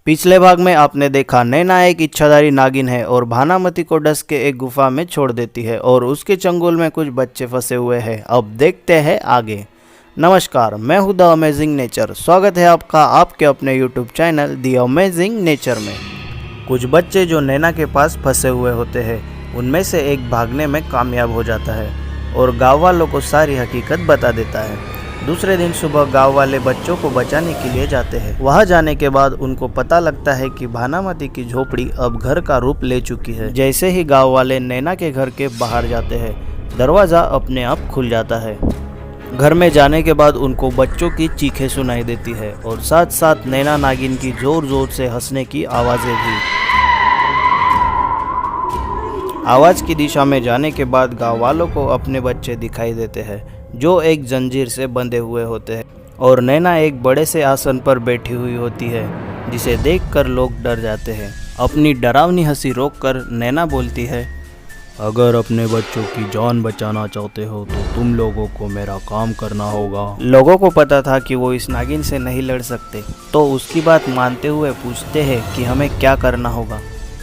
पिछले भाग में आपने देखा नैना एक इच्छाधारी नागिन है और भानामती को डस के एक गुफा में छोड़ देती है और उसके चंगुल में कुछ बच्चे फंसे हुए हैं। अब देखते हैं आगे। नमस्कार, मैं हूं द अमेजिंग नेचर। स्वागत है आपका आपके अपने YouTube channel the amazing nature में। कुछ बच्चे जो नैना के पास फंसे हुए होते हैं उनमें से एक भागने में कामयाब हो जाता है और गाँव वालों को सारी हकीकत बता देता है। दूसरे दिन सुबह गांव वाले बच्चों को बचाने के लिए जाते हैं। वहां जाने के बाद उनको पता लगता है कि भानामती की झोपड़ी अब घर का रूप ले चुकी है। जैसे ही गांव वाले नैना के घर के बाहर जाते हैं, दरवाजा अपने आप खुल जाता है। घर में जाने के बाद उनको बच्चों की चीखें सुनाई देती है और साथ साथ नैना नागिन की जोर जोर से हंसने की आवाजें भी। आवाज की दिशा में जाने के बाद गाँव वालों को अपने बच्चे दिखाई देते हैं जो एक जंजीर से बंधे हुए होते हैं और नैना एक बड़े से आसन पर बैठी हुई होती है जिसे देखकर लोग डर जाते हैं। अपनी डरावनी हंसी रोककर नैना बोलती है, अगर अपने बच्चों की जान बचाना चाहते हो तो तुम लोगों को मेरा काम करना होगा। लोगों को पता था कि वो इस नागिन से नहीं लड़ सकते, तो उसकी बात मानते हुए पूछते हैं कि हमें क्या करना होगा।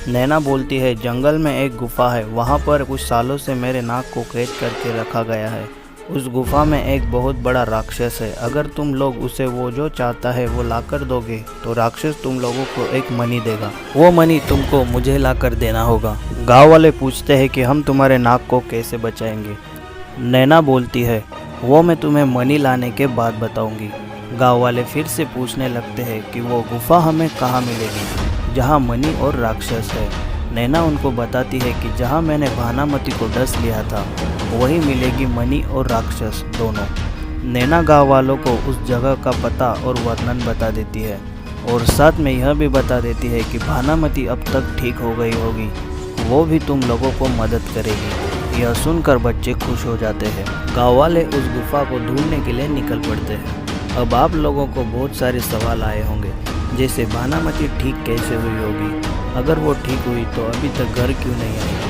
नैना बोलती है, जंगल में एक गुफा है, वहाँ पर कुछ सालों से मेरे नाक को कैद करके रखा गया है। उस गुफा में एक बहुत बड़ा राक्षस है। अगर तुम लोग उसे वो जो चाहता है वो लाकर दोगे तो राक्षस तुम लोगों को एक मनी देगा। वो मनी तुमको मुझे लाकर देना होगा। गांव वाले पूछते हैं कि हम तुम्हारे नाक को कैसे बचाएंगे। नैना बोलती है, वो मैं तुम्हें मनी लाने के बाद बताऊंगी। गाँव वाले फिर से पूछने लगते हैं कि वो गुफा हमें कहाँ मिलेगी जहाँ मनी और राक्षस है। नैना उनको बताती है कि जहाँ मैंने भानामती को डस लिया था वही मिलेगी मनी और राक्षस दोनों। नैना गाँव वालों को उस जगह का पता और वर्णन बता देती है और साथ में यह भी बता देती है कि भानामती अब तक ठीक हो गई होगी, वो भी तुम लोगों को मदद करेगी। यह सुनकर बच्चे खुश हो जाते हैं। गाँव वाले उस गुफा को ढूंढने के लिए निकल पड़ते हैं। अब आप लोगों को बहुत सारे सवाल आए होंगे, जैसे भानामती ठीक कैसे हुई होगी, अगर वो ठीक हुई तो अभी तक घर क्यों नहीं आई,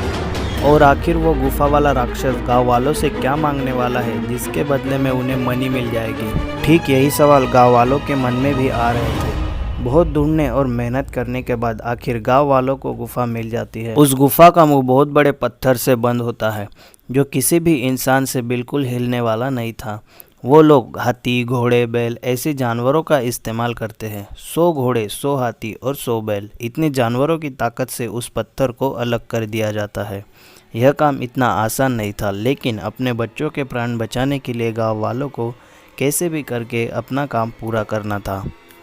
और आखिर वो गुफा वाला राक्षस गांव वालों से क्या मांगने वाला है जिसके बदले में उन्हें मनी मिल जाएगी। ठीक यही सवाल गांव वालों के मन में भी आ रहे थे। बहुत ढूंढने और मेहनत करने के बाद आखिर गांव वालों को गुफा मिल जाती है। उस गुफा का मुंह बहुत बड़े पत्थर से बंद होता है जो किसी भी इंसान से बिल्कुल हिलने वाला नहीं था। वो लोग हाथी, घोड़े, बैल ऐसे जानवरों का इस्तेमाल करते हैं। 100 घोड़े, 100 हाथी और 100 बैल, इतने जानवरों की ताकत से उस पत्थर को अलग कर दिया जाता है। यह काम इतना आसान नहीं था, लेकिन अपने बच्चों के प्राण बचाने के लिए गांव वालों को कैसे भी करके अपना काम पूरा करना था।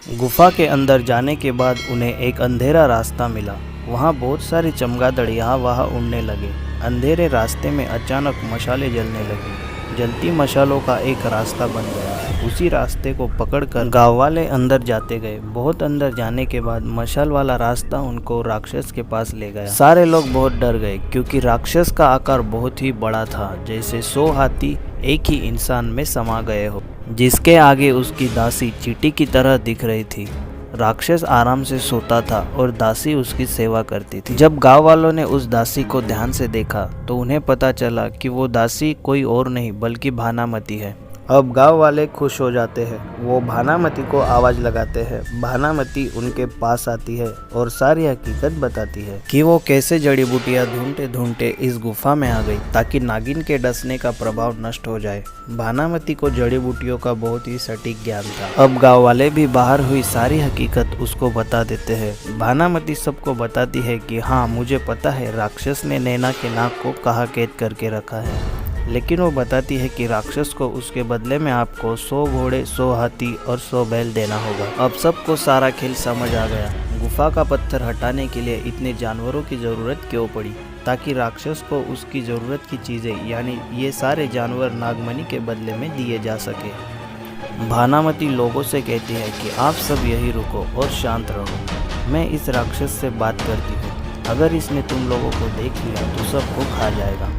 गुफा के अंदर जाने के बाद उन्हें एक अंधेरा रास्ता मिला। वहाँ बहुत सारे चमगादड़ यहाँ वहाँ उड़ने लगे। अंधेरे रास्ते में अचानक मशालें जलने लगी। जलती मशालों का एक रास्ता बन गया। उसी रास्ते को पकड़कर गाँव वाले अंदर जाते गए। बहुत अंदर जाने के बाद मशाल वाला रास्ता उनको राक्षस के पास ले गया। सारे लोग बहुत डर गए क्योंकि राक्षस का आकार बहुत ही बड़ा था, जैसे 100 हाथी एक ही इंसान में समा गए हो, जिसके आगे उसकी दासी चींटी की तरह दिख रही थी। राक्षस आराम से सोता था और दासी उसकी सेवा करती थी। जब गांव वालों ने उस दासी को ध्यान से देखा तो उन्हें पता चला कि वो दासी कोई और नहीं बल्कि भानामती है। अब गांव वाले खुश हो जाते हैं। वो भानामती को आवाज़ लगाते हैं। भानामती उनके पास आती है और सारी हकीकत बताती है कि वो कैसे जड़ी बूटियाँ ढूंढते ढूंढते इस गुफा में आ गई ताकि नागिन के डसने का प्रभाव नष्ट हो जाए। भानामती को जड़ी बूटियों का बहुत ही सटीक ज्ञान था। अब गाँव वाले भी बाहर हुई सारी हकीकत उसको बता देते हैं। भानामती सबको बताती है कि हाँ, मुझे पता है राक्षस ने नैना के नाक को कहाँ कैद करके रखा है, लेकिन वो बताती है कि राक्षस को उसके बदले में आपको 100 घोड़े, 100 हाथी और 100 बैल देना होगा। अब सबको सारा खेल समझ आ गया। गुफा का पत्थर हटाने के लिए इतने जानवरों की ज़रूरत क्यों पड़ी, ताकि राक्षस को उसकी ज़रूरत की चीज़ें यानी ये सारे जानवर नागमणि के बदले में दिए जा सके। भानामती लोगों से कहती है कि आप सब यही रुको और शांत रहो, मैं इस राक्षस से बात करती हूँ। अगर इसने तुम लोगों को देख लिया तो सबको खा जाएगा।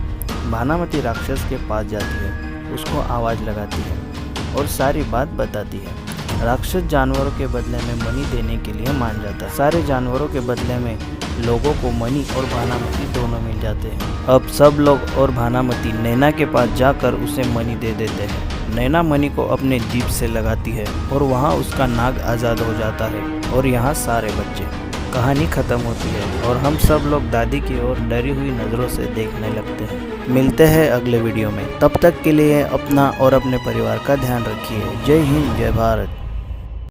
भानामती राक्षस के पास जाती है, उसको आवाज़ लगाती है और सारी बात बताती है। राक्षस जानवरों के बदले में मनी देने के लिए मान जाता है। सारे जानवरों के बदले में लोगों को मनी और भानामती दोनों मिल जाते हैं। अब सब लोग और भानामती नैना के पास जाकर उसे मनी दे देते हैं। नैना मणि को अपने जीभ से लगाती है और वहाँ उसका नाग आज़ाद हो जाता है और यहाँ सारे बच्चे। कहानी ख़त्म होती है और हम सब लोग दादी की ओर डरी हुई नज़रों से देखने लगते हैं। मिलते हैं अगले वीडियो में, तब तक के लिए अपना और अपने परिवार का ध्यान रखिए। जय हिंद, जय भारत।